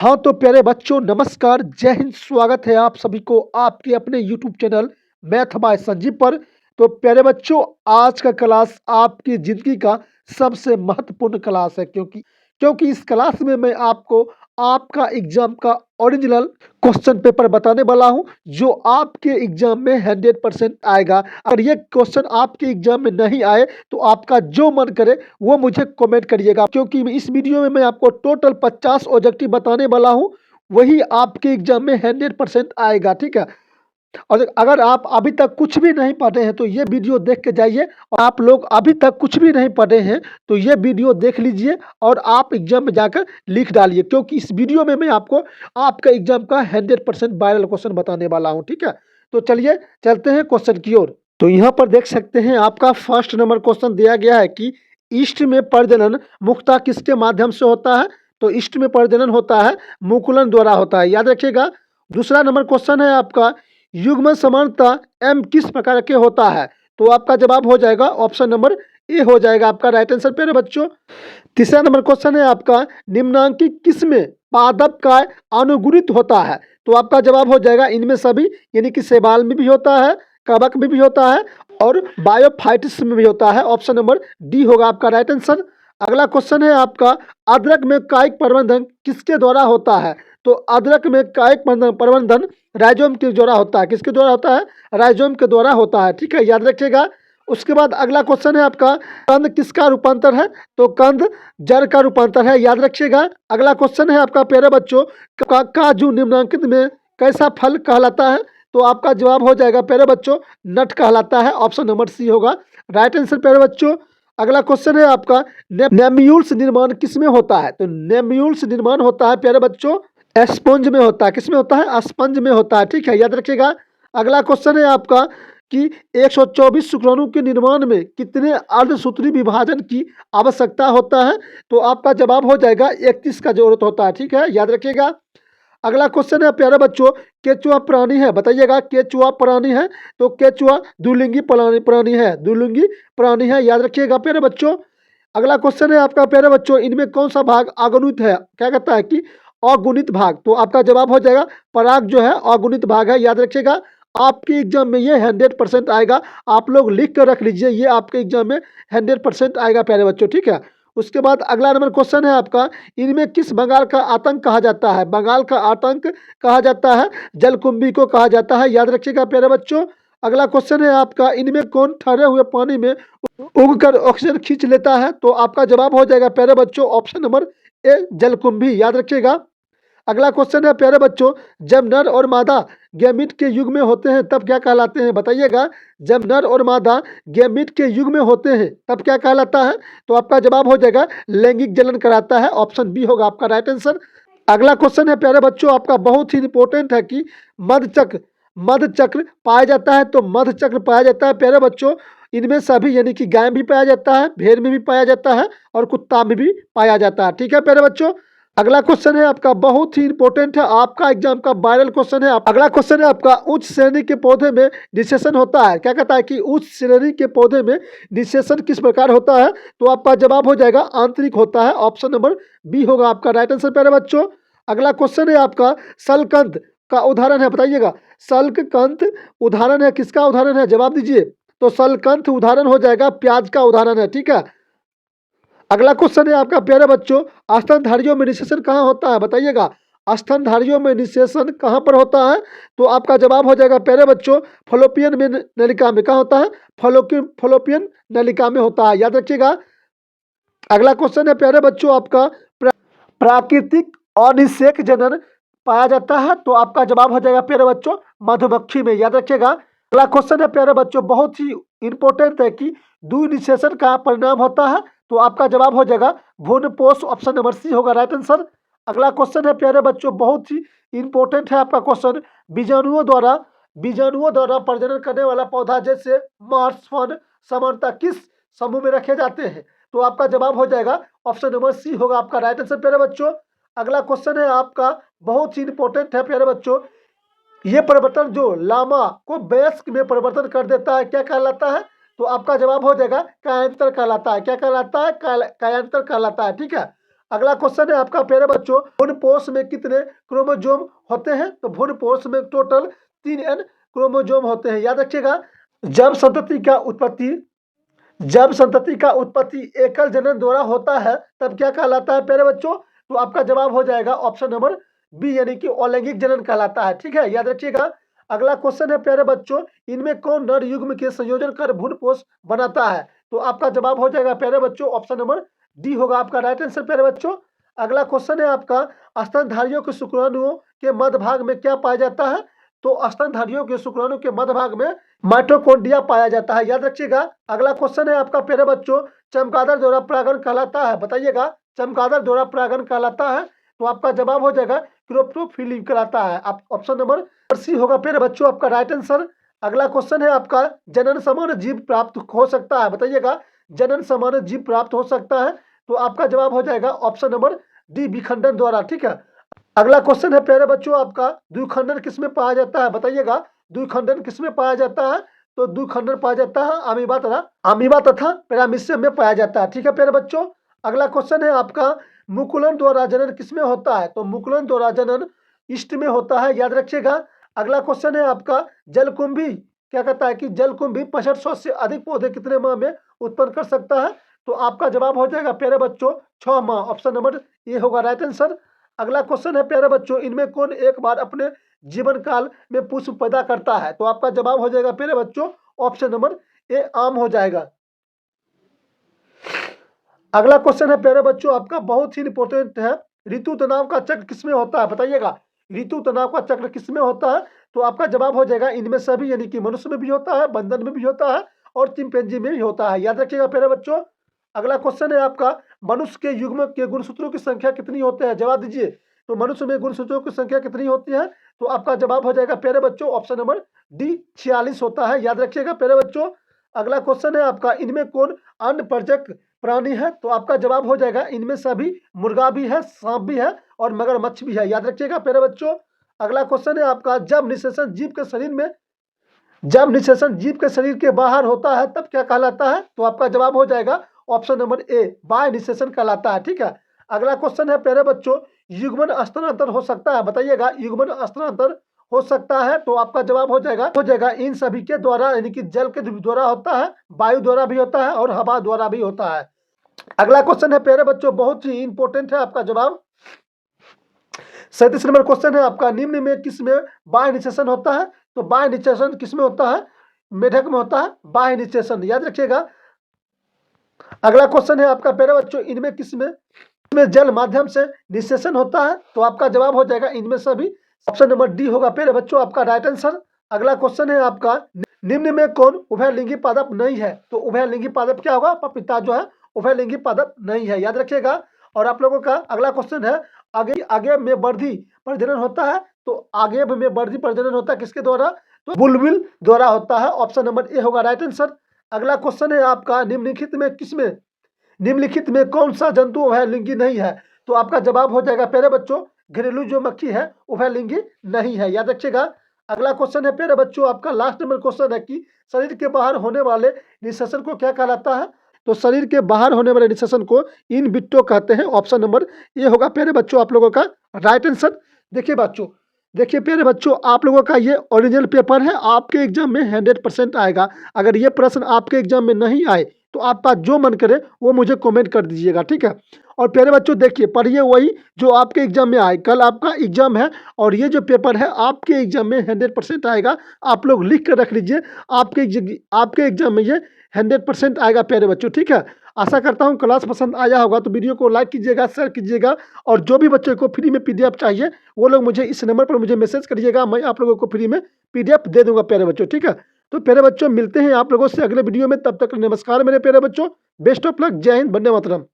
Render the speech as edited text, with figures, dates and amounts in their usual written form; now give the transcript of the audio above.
हाँ तो प्यारे बच्चों, नमस्कार, जय हिंद। स्वागत है आप सभी को आपके अपने YouTube channel math bye Sanjeev पर। तो प्यारे बच्चों, आज का क्लास आपकी ज़िंदगी का सबसे महत्वपूर्ण क्लास है, क्योंकि क्योंकि इस क्लास में मैं आपको आपका एग्जाम का ओरिजिनल क्वेश्चन पेपर बताने वाला हूं, जो आपके एग्जाम में 100% आएगा। अगर ये क्वेश्चन आपके एग्जाम में नहीं आए तो आपका जो मन करे वो मुझे कमेंट करिएगा, क्योंकि इस वीडियो में मैं आपको टोटल 50 ऑब्जेक्टिव बताने वाला हूं, वही आपके एग्जाम में 100% आएगा। ठीक है। और अगर आप अभी तक कुछ भी नहीं पढ़े हैं तो ये वीडियो देख के जाइए, और आप लोग अभी तक कुछ भी नहीं पढ़े हैं तो ये वीडियो देख लीजिए और आप एग्जाम में जाकर लिख डालिए, क्योंकि इस वीडियो में मैं आपको आपका एग्जाम का 100% वायरल क्वेश्चन बताने वाला हूँ। ठीक है। तो चलिए चलते हैं क्वेश्चन की ओर। तो यहाँ पर देख सकते हैं आपका फर्स्ट नंबर क्वेश्चन दिया गया है कि ईस्ट में प्रजनन मुख्यतः किसके माध्यम से होता है। तो ईस्ट में प्रजनन होता है मुकुलन द्वारा होता है, याद रखिएगा। दूसरा नंबर क्वेश्चन है आपका युग्म समानता एम किस प्रकार के होता है। तो आपका जवाब हो जाएगा ऑप्शन नंबर ए हो जाएगा आपका राइट आंसर प्यारे बच्चों। तीसरा नंबर क्वेश्चन है आपका निम्नांकित किस में पादप का अनुगुणित होता है। तो आपका जवाब हो जाएगा इनमें सभी, यानी कि शैवाल में भी होता है, कवक में भी होता है और बायोफाइटिस में भी होता है। ऑप्शन नंबर डी होगा आपका राइट आंसर। अगला क्वेश्चन है आपका अदरक में कायिक प्रबंधन किसके द्वारा होता है। तो अदरक में कायिक प्रबंधन राइजोम के द्वारा होता है। किसके द्वारा होता है? राइजोम के द्वारा होता है। ठीक है, याद रखिएगा। उसके बाद अगला क्वेश्चन है आपका कंद किसका रूपांतर है। तो कंद जड़ का रूपांतर है, याद रखिएगा। अगला क्वेश्चन है आपका प्यारे बच्चों काजू निम्नांकित में कैसा फल कहलाता है। तो आपका जवाब हो जाएगा प्यारे बच्चों नट कहलाता है। ऑप्शन नंबर सी होगा राइट आंसर प्यारे बच्चों। अगला क्वेश्चन है आपका नेम्यूल्स निर्माण किसमें होता है। तो नेम्यूल्स निर्माण होता है प्यारे बच्चों स्पंज में होता है। किसमें होता है? स्पंज में होता है। ठीक है, याद रखिएगा। अगला क्वेश्चन है आपका कि 124 शुक्राणु के निर्माण में कितने अर्धसूत्री विभाजन की आवश्यकता होता है। तो आपका जवाब हो जाएगा 31 का जरूरत होता है। ठीक है, याद रखिएगा। अगला क्वेश्चन है प्यारे बच्चों केचुआ प्राणी है, बताइएगा केचुआ प्राणी है। तो केचुआ द्विलिंगी प्राणी है, द्विलिंगी प्राणी है, याद रखिएगा प्यारे बच्चों। अगला क्वेश्चन है आपका प्यारे बच्चों इनमें कौन सा भाग अगुणित है। क्या कहता है कि अगुणित भाग। तो आपका जवाब हो जाएगा पराग जो है अगुणित भाग है, याद रखिएगा। आपके एग्जाम में ये 100% आएगा। आप लोग लिख कर रख लीजिए, ये आपके एग्जाम में 100% आएगा प्यारे बच्चों। ठीक है। उसके बाद अगला नंबर क्वेश्चन है आपका इनमें किस बंगाल का आतंक कहा जाता है। बंगाल का आतंक कहा जाता है जलकुंभी को कहा जाता है, याद रखिएगा प्यारे बच्चों। अगला क्वेश्चन है आपका इनमें कौन ठहरे हुए पानी में उगकर ऑक्सीजन खींच लेता है। तो आपका जवाब हो जाएगा प्यारे बच्चों ऑप्शन नंबर ए जलकुंभी, याद रखिएगा। अगला क्वेश्चन है प्यारे बच्चों जब नर और मादा गैमीट के युग में होते हैं तब क्या कहलाते हैं, बताइएगा। जब नर और मादा गैमीट के युग में होते हैं तब क्या कहलाता है। तो आपका जवाब हो जाएगा लैंगिक जलन कराता है। ऑप्शन बी होगा आपका राइट आंसर। अगला क्वेश्चन है प्यारे बच्चों आपका बहुत ही इंपॉर्टेंट है कि मधचक्र पाया जाता है। तो मधचक्र पाया जाता है प्यारे बच्चों इनमें सभी, यानी कि गाय में भी पाया जाता है, भेड़ में भी पाया जाता है और कुत्ता में भी पाया जाता है। ठीक है प्यारे बच्चों। अगला क्वेश्चन है आपका बहुत ही इंपॉर्टेंट है, आपका एग्जाम का वायरल क्वेश्चन है। अगला क्वेश्चन है आपका उच्च श्रेणी के पौधे में निषेचन होता है। क्या कहता है कि उच्च श्रेणी के पौधे में निषेचन किस प्रकार होता है। तो आपका जवाब हो जाएगा आंतरिक होता है। ऑप्शन नंबर बी होगा आपका राइट आंसर प्यारे बच्चों। अगला क्वेश्चन है आपका सलकंद का उदाहरण है, बताइएगा। सलकंद उदाहरण है, किसका उदाहरण है, जवाब दीजिए। तो सलकंद उदाहरण हो जाएगा प्याज का उदाहरण है। ठीक है। अगला क्वेश्चन है आपका प्यारे बच्चों स्तनधारियों में निषेचन कहाँ होता है, बताइएगा। स्तनधारियों में निषेचन कहाँ पर होता है। तो आपका जवाब हो जाएगा प्यारे बच्चों फलोपियन में नलिका में। कहाँ होता है? फलोपियन नलिका में होता है, याद रखिएगा। अगला क्वेश्चन है प्यारे बच्चों आपका प्राकृतिक अनिषेक जनन पाया जाता है। तो आपका जवाब हो जाएगा प्यारे बच्चों मधुमक्खी में, याद रखिएगा। अगला क्वेश्चन है प्यारे बच्चों बहुत ही इंपॉर्टेंट है कि द्विनिषेचन का परिणाम होता है। तो आपका जवाब हो जाएगा भ्रूणपोष। ऑप्शन नंबर सी होगा राइट आंसर। अगला क्वेश्चन है प्यारे बच्चों बहुत ही इंपॉर्टेंट है आपका क्वेश्चन बीजाणुओं द्वारा प्रजनन करने वाला पौधा जैसे मार्स फन समानता किस समूह में रखे जाते हैं। तो आपका जवाब हो जाएगा ऑप्शन नंबर सी होगा आपका राइट आंसर प्यारे बच्चों। अगला क्वेश्चन है आपका बहुत ही इंपॉर्टेंट है प्यारे बच्चों ये परिवर्तन जो लामा को वयस्क में परिवर्तन कर देता है क्या कहलाता है। तो आपका जवाब हो जाएगा कायांतर कहलाता है। क्या कहलाता है? कायांतर कहलाता है। ठीक है। अगला क्वेश्चन है आपका प्यारे बच्चों, भ्रूण पोष में कितने क्रोमोजोम होते हैं? तो भ्रूण पोष में टोटल 3n क्रोमोजोम होते हैं। याद रखिएगा, जब संतति का उत्पत्ति जब संतति का उत्पत्ति एकल जनन द्वारा होता है तब क्या कहलाता है प्यारे बच्चों? तो आपका जवाब हो जाएगा ऑप्शन नंबर बी, यानी कि अलैंगिक जनन कहलाता है। ठीक है, याद रखिएगा। अगला क्वेश्चन है प्यारे बच्चों, इनमें कौन नर युग्म के संयोजन कर भ्रूणपोष बनाता है? तो आपका जवाब हो जाएगा प्यारे बच्चों ऑप्शन नंबर डी होगा आपका राइट आंसर प्यारे बच्चों। अगला क्वेश्चन है आपका, स्तनधारियों के शुक्राणुओं के मध्य भाग में क्या पाया जाता है? तो स्तनधारियों के शुक्राणु के मध्य भाग में माइटोकॉन्ड्रिया पाया जाता है। याद रखिएगा। अगला क्वेश्चन है आपका प्यारे बच्चों, चमगादड़ द्वारा परागण कहलाता है? बताइएगा, चमगादड़ द्वारा परागण कहलाता है? तो आपका जवाब हो जाएगा क्रोप्टोफिली कहलाता है। आप ऑप्शन नंबर सी होगा प्यारे बच्चों आपका राइट आंसर। अगला क्वेश्चन है आपका, जनन समान जीव प्राप्त हो सकता है? बताइएगा, जनन समान जीव प्राप्त हो सकता है? तो आपका जवाब हो जाएगा ऑप्शन नंबर डी, विखंडन द्वारा। ठीक है। अगला क्वेश्चन है प्यारे बच्चों आपका, द्विखंडन किसमें पाया जाता है? बताइएगा, द्विखंडन किसमें पाया जाता है? तो द्विखंडन पाया जाता है अमीबा तथा पैरामीशियम में पाया जाता है। ठीक है प्यारे बच्चों। अगला क्वेश्चन है आपका, मुकुलन द्वारा जनन किसमें होता है? तो मुकुलन द्वारा जनन ईस्ट में होता है। याद रखिएगा। अगला क्वेश्चन है आपका, जलकुंभी क्या कहता है कि जलकुंभी 6500 से अधिक पौधे कितने माह में उत्पन्न कर सकता है? तो आपका जवाब हो जाएगा प्यारे बच्चों 6 माह। ऑप्शन नंबर ए होगा राइट आंसर। अगला क्वेश्चन है प्यारे बच्चों, इनमें कौन एक बार अपने जीवन काल में पुष्प पैदा करता है? तो आपका जवाब हो जाएगा प्यारे बच्चों ऑप्शन नंबर ए, आम हो जाएगा। अगला क्वेश्चन है प्यारे बच्चों आपका, बहुत ही इंपॉर्टेंट है, ऋतु तनाव का चक्र किसमें होता है? बताइएगा, ऋतु तनाव का चक्र किसमें होता है? तो आपका जवाब हो जाएगा इनमें सभी, यानी कि मनुष्य में भी होता है, बंदर में भी होता है और चिंपैंजी में भी होता है। याद रखिएगा प्यारे बच्चों। अगला क्वेश्चन है आपका, मनुष्य के युग्म के गुणसूत्रों की संख्या कितनी होते हैं? जवाब दीजिए। तो मनुष्य में गुणसूत्रों की संख्या कितनी होती है? तो आपका जवाब हो जाएगा प्यारे बच्चों ऑप्शन नंबर डी, 46 होता है। याद रखिएगा प्यारे बच्चों। अगला क्वेश्चन है आपका, इनमें कौन अन्य प्रजक प्राणी है? तो आपका जवाब हो जाएगा इनमें सभी, मुर्गा भी है, सांप भी है और मगरमच्छ भी है। याद रखिएगा प्यारे बच्चों। अगला क्वेश्चन है आपका, जब निषेचन जीव के शरीर के बाहर होता है तब क्या कहलाता है? तो आपका जवाब हो जाएगा ऑप्शन नंबर ए, बाह्य निषेचन कहलाता है। ठीक है। अगला क्वेश्चन है प्यारे बच्चों, युग्मन स्थानांतर हो सकता है? बताइएगा, युग्मन स्थानांतर हो सकता है? तो आपका जवाब हो जाएगा इन सभी के द्वारा, यानी कि जल के द्वारा होता है, वायु द्वारा भी होता है और हवा द्वारा भी होता है। अगला क्वेश्चन है प्यारे बच्चों, बहुत ही इंपॉर्टेंट है आपका जवाब। 37 नंबर क्वेश्चन है आपका, निम्न में किसमें बाह्य निषेचन होता है? तो बाह्य निषेचन किसमें होता है? मेढक में होता है बाह्य निषेचन। याद रखिएगा। अगला क्वेश्चन है आपका प्यारे बच्चों, इनमें किसमें जल माध्यम से निषेचन होता है? तो आपका जवाब हो जाएगा इनमें सभी, ऑप्शन नंबर डी होगा प्यारे बच्चों आपका राइट आंसर। अगला क्वेश्चन है आपका, निम्न में कौन उभयलिंगी पादप नहीं है? तो उभयलिंगी पादप क्या होगा? पपीता जो है उभयलिंगी पादप नहीं है। याद रखिएगा। और आप लोगों का अगला क्वेश्चन है, आगे में वर्धी प्रजनन होता है? तो आगे में वर्धी प्रजनन होता है किसके द्वारा? तो बुलबुल द्वारा होता है। ऑप्शन नंबर ए होगा राइट आंसर। अगला क्वेश्चन है आपका, निम्नलिखित में कौन सा जंतु उभयलिंगी नहीं है? तो आपका जवाब हो जाएगा प्यारे बच्चों, घरेलू जो मक्खी है उभयलिंगी नहीं है। याद रखिएगा। अगला क्वेश्चन है प्यारे बच्चों आपका, लास्ट नंबर क्वेश्चन है कि शरीर के बाहर होने वाले निषेचन को क्या कहलाता है? तो शरीर के बाहर होने वाले निषेचन को इन विट्रो कहते हैं। ऑप्शन नंबर ए होगा प्यारे बच्चों आप लोगों का राइट आंसर। देखिए प्यारे बच्चों, आप लोगों का ये ओरिजिनल पेपर है, आपके एग्जाम में 100% आएगा। अगर ये प्रश्न आपके एग्जाम में नहीं आए तो आपका जो मन करे वो मुझे कमेंट कर दीजिएगा। ठीक है। और प्यारे बच्चों देखिए, पढ़िए वही जो आपके एग्जाम में आए। कल आपका एग्जाम है और ये जो पेपर है आपके एग्जाम में 100% आएगा। आप लोग लिख कर रख लीजिए, आपके एग्जाम में ये 100% आएगा प्यारे बच्चों। ठीक है। आशा करता हूँ क्लास पसंद आया होगा तो वीडियो को लाइक कीजिएगा, शेयर कीजिएगा। और जो भी बच्चों को फ्री में PDF चाहिए वो लोग मुझे इस नंबर पर मुझे मैसेज करिएगा, मैं आप लोगों को फ्री में PDF दे दूंगा प्यारे बच्चों। ठीक है। तो प्यारे बच्चों मिलते हैं आप लोगों से अगले वीडियो में, तब तक नमस्कार मेरे प्यारे बच्चों, बेस्ट ऑफ लक, जय हिंद, वंदे मातरम।